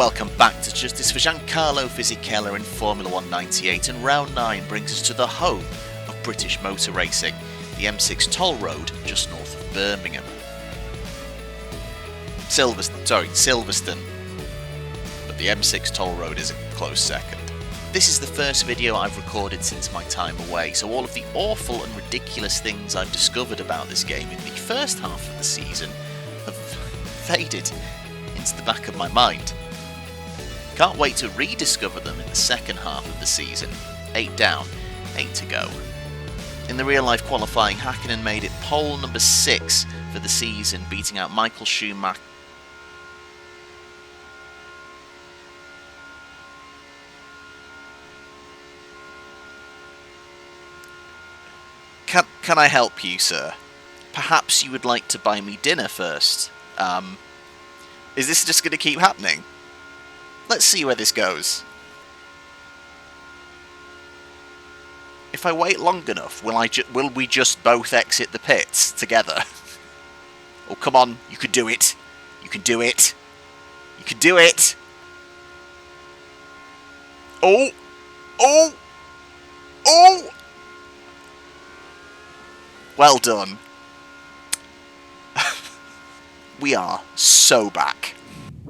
Welcome back to Justice for Giancarlo Fisichella in Formula 1 98, and round 9 brings us to the home of British motor racing, the M6 toll road just north of Birmingham. Silverstone, but the M6 toll road is a close second. This is the first video I've recorded since my time away, so all of the awful and ridiculous things I've discovered about this game in the first half of the season have faded into the back of my mind. Can't wait to rediscover them in the second half of the season. 8 down, 8 to go. In the real-life qualifying, Häkkinen made it pole number 6 for the season, beating out Michael Schumacher. Can I help you, sir? Perhaps you would like to buy me dinner first. Is this just going to keep happening? Let's see where this goes. If I wait long enough, will we just both exit the pits together? Oh, come on, you can do it. You can do it. You can do it. Oh! Oh! Oh! Well done. We are so back.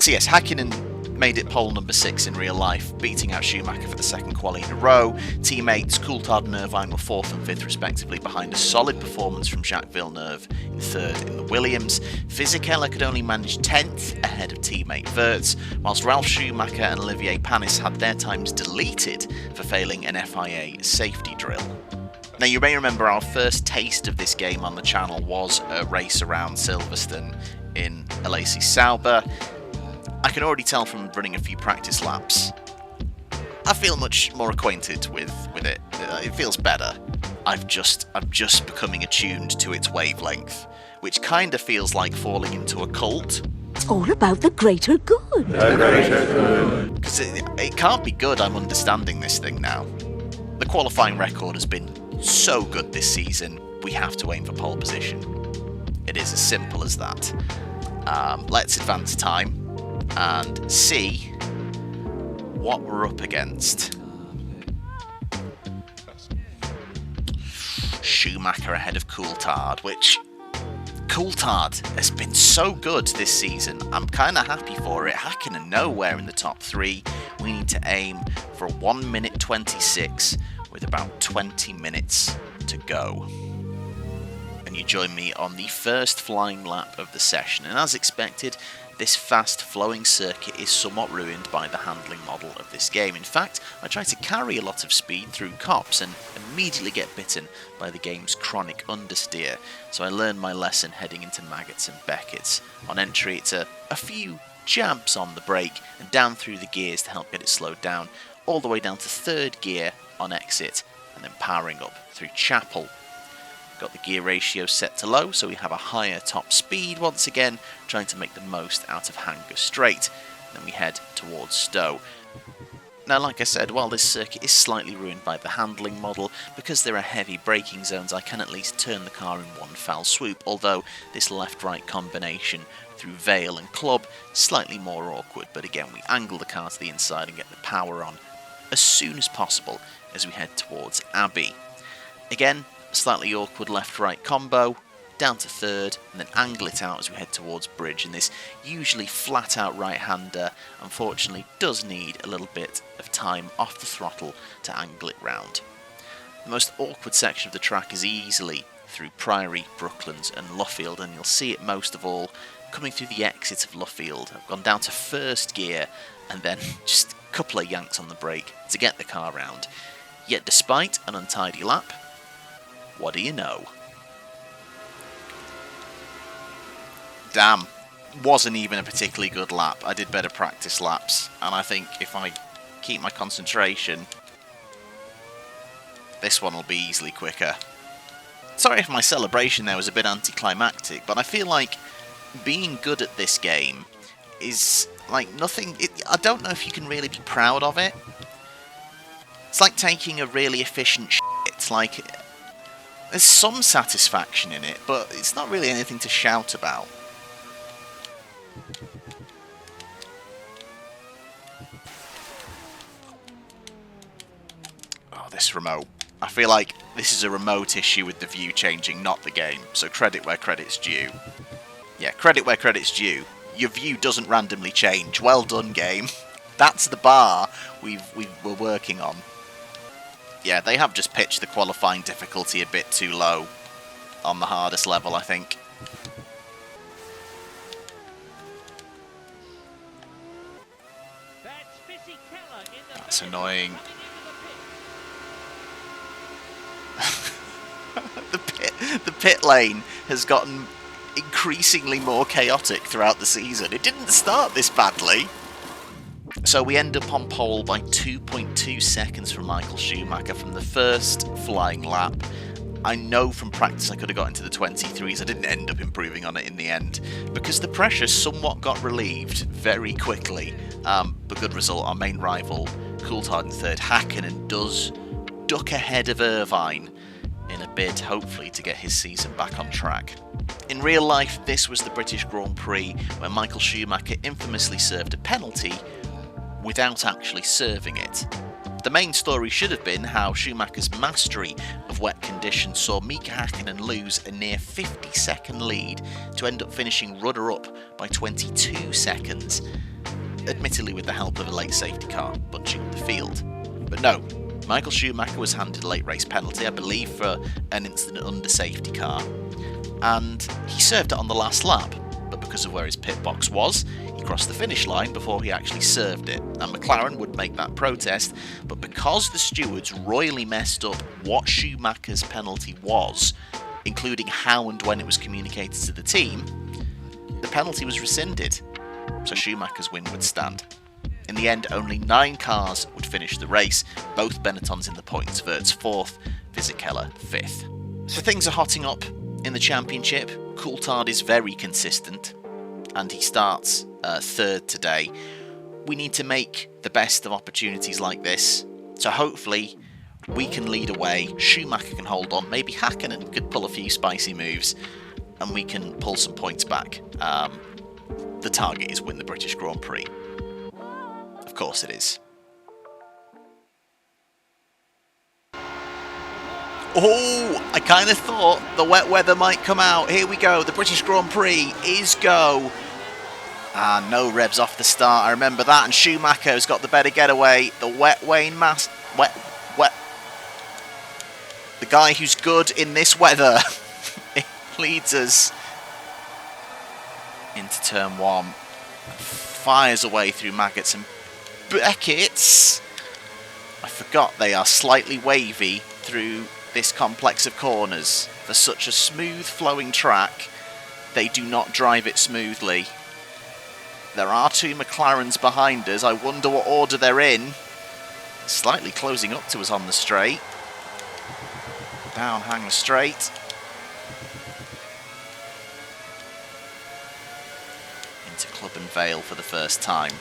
So yes, Häkkinen made it pole number 6 in real life, beating out Schumacher for the second quali in a row. Teammates Coulthard and Irvine were 4th and 5th respectively, behind a solid performance from Jacques Villeneuve in 3rd in the Williams. Fisichella could only manage 10th ahead of teammate Wirtz, whilst Ralf Schumacher and Olivier Panis had their times deleted for failing an FIA safety drill. Now, you may remember our first taste of this game on the channel was a race around Silverstone in a Lacey Sauber. I can already tell from running a few practice laps, I feel much more acquainted with it. It feels better. I'm just becoming attuned to its wavelength, which kind of feels like falling into a cult. It's all about the greater good. The greater good. Because it can't be good, I'm understanding this thing now. The qualifying record has been so good this season, we have to aim for pole position. It is as simple as that. Let's advance time and see what we're up against. Schumacher ahead of Coulthard, which Coulthard has been so good this season. I'm kind of happy for it. Häkkinen nowhere in the top 3. We need to aim for a 1 minute 26 with about 20 minutes to go. And you join me on the first flying lap of the session, and as expected, this fast flowing circuit is somewhat ruined by the handling model of this game. In fact, I try to carry a lot of speed through cops and immediately get bitten by the game's chronic understeer, so I learned my lesson heading into Maggots and Beckett's. On entry, it's a few jabs on the brake and down through the gears to help get it slowed down, all the way down to 3rd gear on exit, and then powering up through Chapel. Got the gear ratio set to low, so we have a higher top speed once again, trying to make the most out of Hanger Straight. Then we head towards Stowe. Now, like I said, while this circuit is slightly ruined by the handling model, because there are heavy braking zones, I can at least turn the car in one foul swoop, although this left-right combination through Vale and Club is slightly more awkward, but again, we angle the car to the inside and get the power on as soon as possible as we head towards Abbey. Again, slightly awkward left-right combo, down to 3rd, and then angle it out as we head towards Bridge, and this usually flat-out right-hander unfortunately does need a little bit of time off the throttle to angle it round. The most awkward section of the track is easily through Priory, Brooklands and Luffield, and you'll see it most of all coming through the exit of Luffield. I've gone down to 1st gear and then just a couple of yanks on the brake to get the car round. Yet despite an untidy lap, what do you know? Damn, wasn't even a particularly good lap. I did better practice laps, and I think if I keep my concentration, this one will be easily quicker. Sorry if my celebration there was a bit anticlimactic, but I feel like being good at this game is like nothing. I don't know if you can really be proud of it. It's like taking a really efficient shit. Like, there's some satisfaction in it, but it's not really anything to shout about. Oh, this remote. I feel like this is a remote issue with the view changing, not the game. So credit where credit's due. Yeah, credit where credit's due. Your view doesn't randomly change. Well done, game. That's the bar we're working on. Yeah, they have just pitched the qualifying difficulty a bit too low on the hardest level, I think. That's annoying. The pit lane has gotten increasingly more chaotic throughout the season. It didn't start this badly. So we end up on pole by 2.2 seconds from Michael Schumacher from the first flying lap. I know from practice I could have got into the 23s. I didn't end up improving on it in the end because the pressure somewhat got relieved very quickly. But good result. Our main rival, Coulthard in third. Hakkinen does duck ahead of Irvine in a bid, hopefully, to get his season back on track. In real life, this was the British Grand Prix where Michael Schumacher infamously served a penalty without actually serving it. The main story should have been how Schumacher's mastery of wet conditions saw Mika Hakkinen lose a near 50-second lead to end up finishing runner-up by 22 seconds, admittedly with the help of a late safety car bunching the field. But no, Michael Schumacher was handed a late race penalty, I believe, for an incident under safety car, and he served it on the last lap, but because of where his pit box was, he crossed the finish line before he actually served it. And McLaren would make that protest, but because the stewards royally messed up what Schumacher's penalty was, including how and when it was communicated to the team, the penalty was rescinded, so Schumacher's win would stand. In the end, only 9 cars would finish the race, both Benettons in the points, Wirtz 4th, Fisichella 5th. So things are hotting up in the championship. Coulthard is very consistent, and he starts 3rd today. We need to make the best of opportunities like this, so hopefully we can lead away, Schumacher can hold on, maybe Hakkinen could pull a few spicy moves, and we can pull some points back. The target is win the British Grand Prix. Of course it is. Oh, I kind of thought the wet weather might come out. Here we go. The British Grand Prix is go. No revs off the start. I remember that. And Schumacher's got the better getaway. The wet the guy who's good in this weather leads us into turn 1. Fires away through Maggots and Beckett's. I forgot they are slightly wavy through this complex of corners. For such a smooth flowing track, they do not drive it smoothly. There are 2 McLarens behind us. I wonder what order they're in. Slightly closing up to us on the straight. Down Hanger straight. Into Club and Vale for the first time.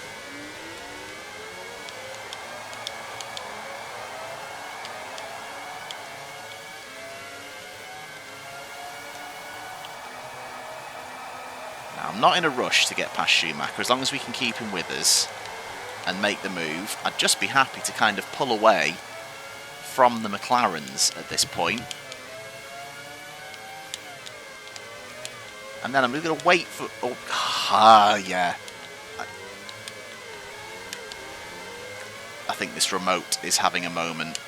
Now, I'm not in a rush to get past Schumacher. As long as we can keep him with us and make the move, I'd just be happy to kind of pull away from the McLarens at this point. And then I'm going to wait for... yeah. I think this remote is having a moment.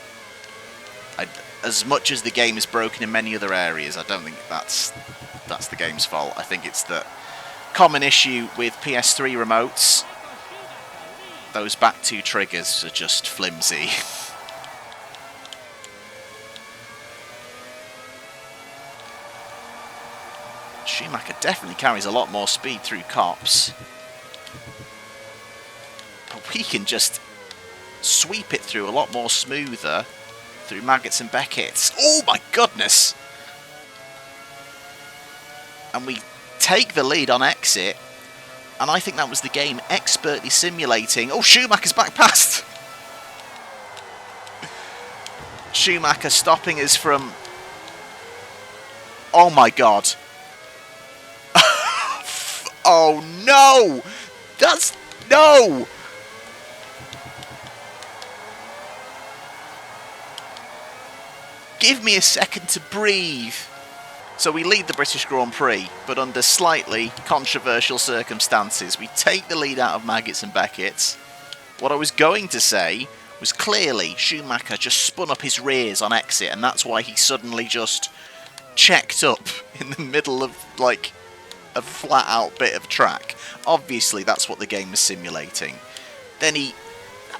As much as the game is broken in many other areas, I don't think that's the game's fault. I think it's the common issue with PS3 remotes. Those back 2 triggers are just flimsy. Schumacher definitely carries a lot more speed through cops. But we can just sweep it through a lot more smoother through Maggots and Beckett's. Oh my goodness! And we take the lead on exit. And I think that was the game expertly simulating. Oh, Schumacher's back past! Schumacher stopping us from... Oh my god. Oh no! That's... No! Give me a second to breathe. So we lead the British Grand Prix, but under slightly controversial circumstances. We take the lead out of Maggots and Beckett's. What I was going to say was clearly Schumacher just spun up his rears on exit, and that's why he suddenly just checked up in the middle of, like, a flat-out bit of track. Obviously, that's what the game is simulating. Then he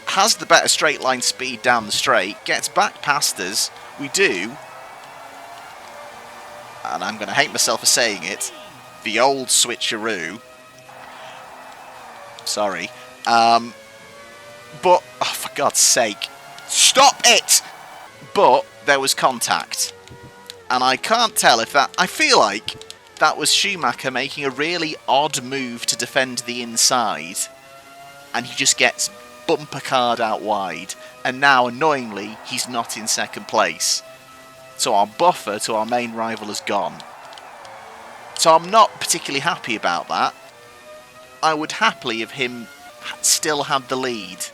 has the better straight-line speed down the straight, gets back past us. We do. And I'm going to hate myself for saying it, the old switcheroo. Sorry. But, oh, for God's sake, stop it! But there was contact. And I can't tell if that... I feel like that was Schumacher making a really odd move to defend the inside. And he just gets bumper card out wide. And now, annoyingly, he's not in second place. So our buffer to our main rival is gone. So I'm not particularly happy about that. I would happily have him still had the lead.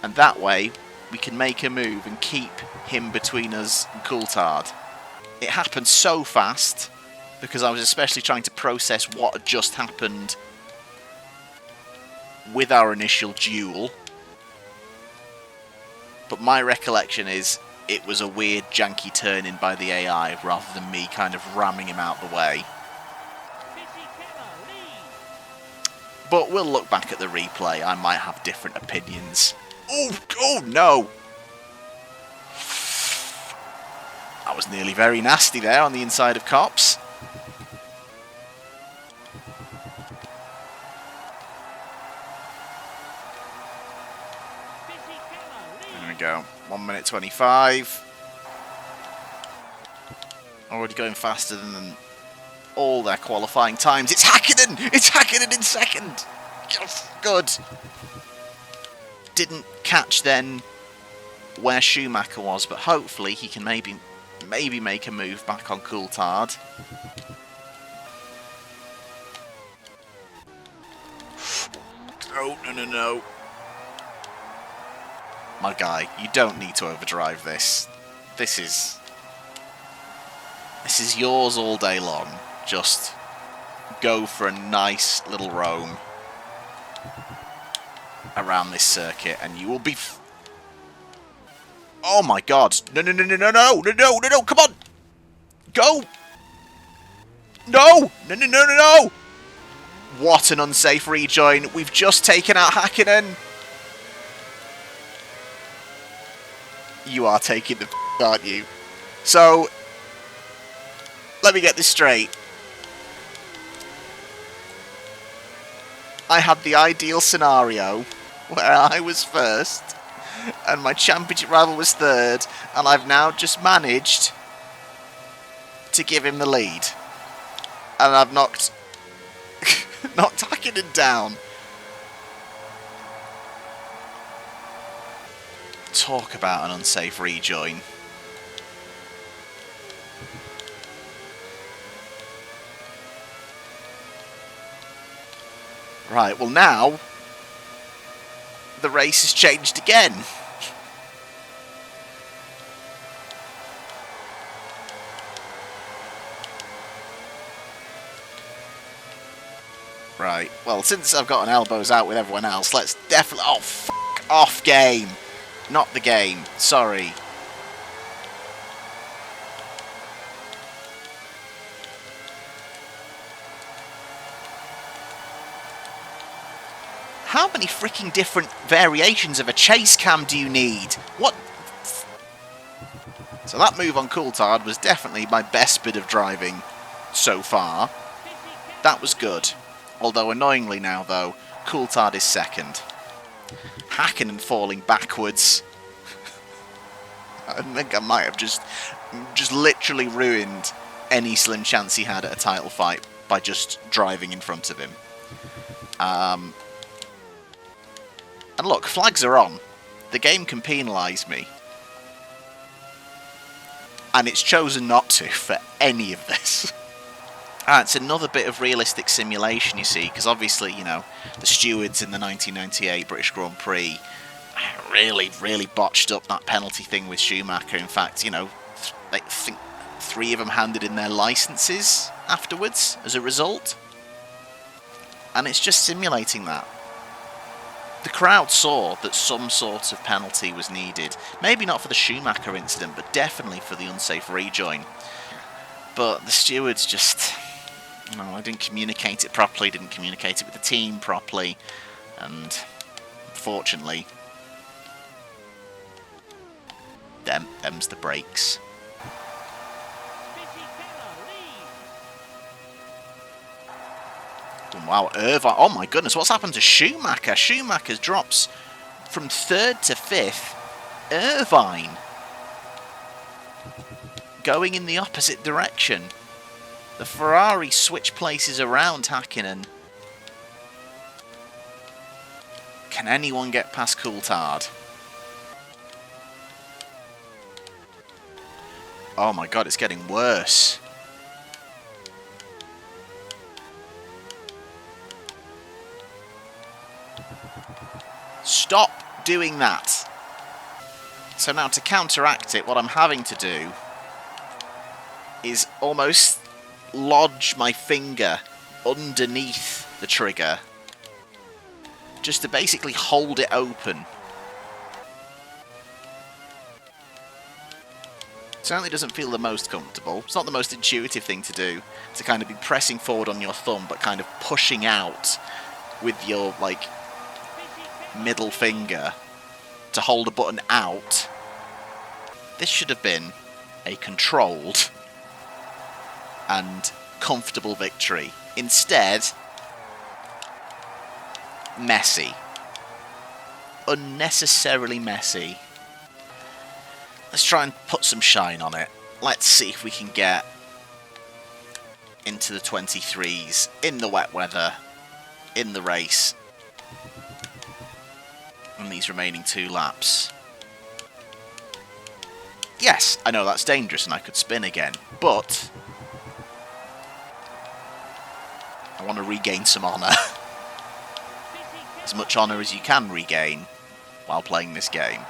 And that way, we can make a move and keep him between us and Coulthard. It happened so fast, because I was especially trying to process what had just happened with our initial duel. But my recollection is, it was a weird janky turn-in by the AI rather than me kind of ramming him out the way. But we'll look back at the replay. I might have different opinions. Oh no! That was nearly very nasty there on the inside of Cops. There we go. 1 minute 25. Already going faster than all their qualifying times. It's Hakkinen! It's Hakkinen in second! Yes, good. Didn't catch then where Schumacher was, but hopefully he can maybe make a move back on Coulthard. Oh, no. My guy, you don't need to overdrive this. This is yours all day long. Just go for a nice little roam around this circuit and you will be... Oh my God. No, come on. Go. No. What an unsafe rejoin. We've just taken out Hakkinen. You are taking the aren't you? So, let me get this straight. I had the ideal scenario where I was first and my championship rival was third, and I've now just managed to give him the lead. And I've knocked Hakkinen down. Talk about an unsafe rejoin. Right, well now, the race has changed again. Right, well, since I've gotten elbows out with everyone else, let's definitely... Oh, f*** off game. Not the game, sorry. How many freaking different variations of a chase cam do you need? What? So that move on Coulthard was definitely my best bit of driving so far. That was good. Although annoyingly now though, Coulthard is second. Hakkinen falling backwards. I think I might have just literally ruined any slim chance he had at a title fight by just driving in front of him. And look, flags are on. The game can penalise me. And it's chosen not to for any of this. It's another bit of realistic simulation, you see, because obviously, you know, the stewards in the 1998 British Grand Prix really botched up that penalty thing with Schumacher. In fact, you know, I think 3 of them handed in their licenses afterwards as a result. And it's just simulating that. The crowd saw that some sort of penalty was needed. Maybe not for the Schumacher incident, but definitely for the unsafe rejoin. But the stewards just, you know, I didn't communicate it properly, didn't communicate it with the team properly, and unfortunately, them's the breaks. And wow, Irvine, oh my goodness, what's happened to Schumacher? Schumacher drops from 3rd to 5th. Irvine going in the opposite direction. The Ferrari switch places around Häkkinen. Can anyone get past Coulthard? Oh my god, it's getting worse. Stop doing that. So now to counteract it, what I'm having to do is almost lodge my finger underneath the trigger just to basically hold it open. Certainly doesn't feel the most comfortable. It's not the most intuitive thing to do, to kind of be pressing forward on your thumb but kind of pushing out with your, like, middle finger to hold a button out. This should have been a controlled and comfortable victory. Instead, messy. Unnecessarily messy. Let's try and put some shine on it. Let's see if we can get into the 23s in the wet weather, in the race, on these remaining 2 laps. Yes, I know that's dangerous and I could spin again, but I want to regain some honour. As much honour as you can regain while playing this game.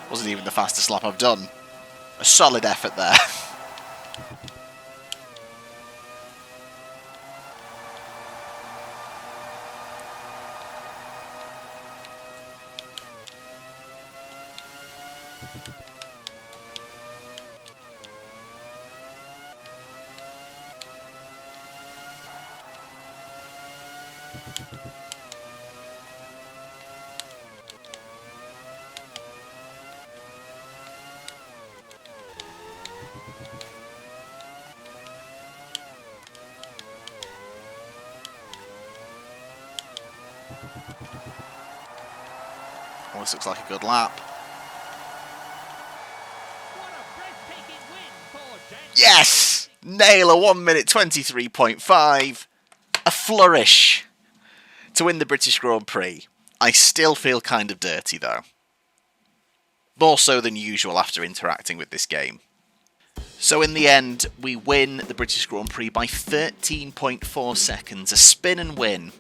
Wasn't even the fastest lap I've done. A solid effort there. Well, this looks like a good lap. Yes! Nail a 1 minute 23.5. A flourish to win the British Grand Prix. I still feel kind of dirty though. More so than usual after interacting with this game. So in the end, we win the British Grand Prix by 13.4 seconds. A spin and win.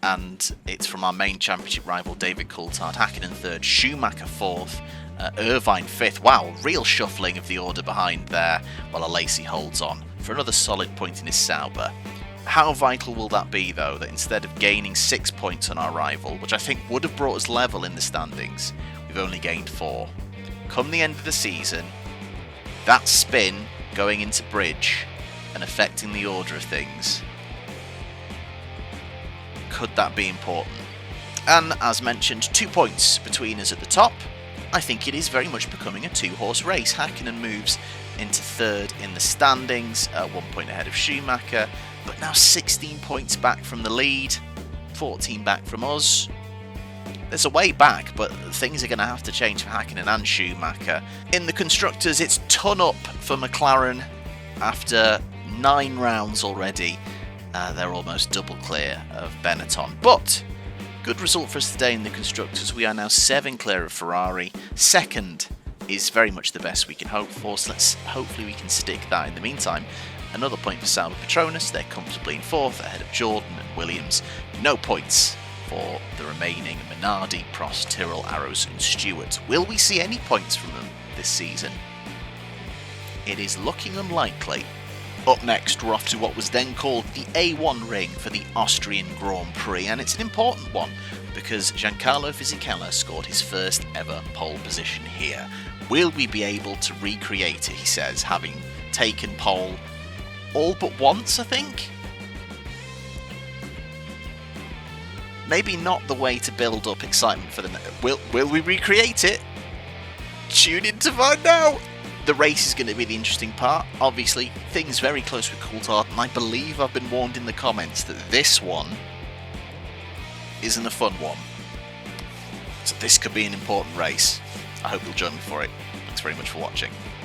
And it's from our main championship rival, David Coulthard. Häkkinen 3rd, Schumacher 4th, Irvine 5th. Wow, real shuffling of the order behind there, while Alesi holds on for another solid point in his Sauber. How vital will that be, though, that instead of gaining 6 points on our rival, which I think would have brought us level in the standings, we've only gained 4. Come the end of the season, that spin going into bridge and affecting the order of things, could that be important? And as mentioned, 2 points between us at the top. I think it is very much becoming a 2-horse race. Häkkinen moves into 3rd in the standings, 1 point ahead of Schumacher, but now 16 points back from the lead, 14 back from us. There's a way back, but things are going to have to change for Häkkinen and Schumacher. In the Constructors, it's ton up for McLaren after 9 rounds already. They're almost double clear of Benetton, but good result for us today in the Constructors. We are now 7 clear of Ferrari. 2nd is very much the best we can hope for, so hopefully we can stick that. In the meantime, Another point for Sauber Petronas, they're comfortably in 4th ahead of Jordan and Williams. No points for the remaining Minardi, Prost, Tyrrell, Arrows and Stewart. Will we see any points from them this season? It is looking unlikely. Up next, we're off to what was then called the A1 ring for the Austrian Grand Prix, and it's an important one because Giancarlo Fisichella scored his first ever pole position here. Will we be able to recreate it, he says, having taken pole all but once, I think? Maybe not the way to build up excitement for the... Will we recreate it? Tune in to find out! The race is going to be the interesting part. Obviously, things very close with Coulthard, and I believe I've been warned in the comments that this one isn't a fun one. So this could be an important race. I hope you'll join me for it. Thanks very much for watching.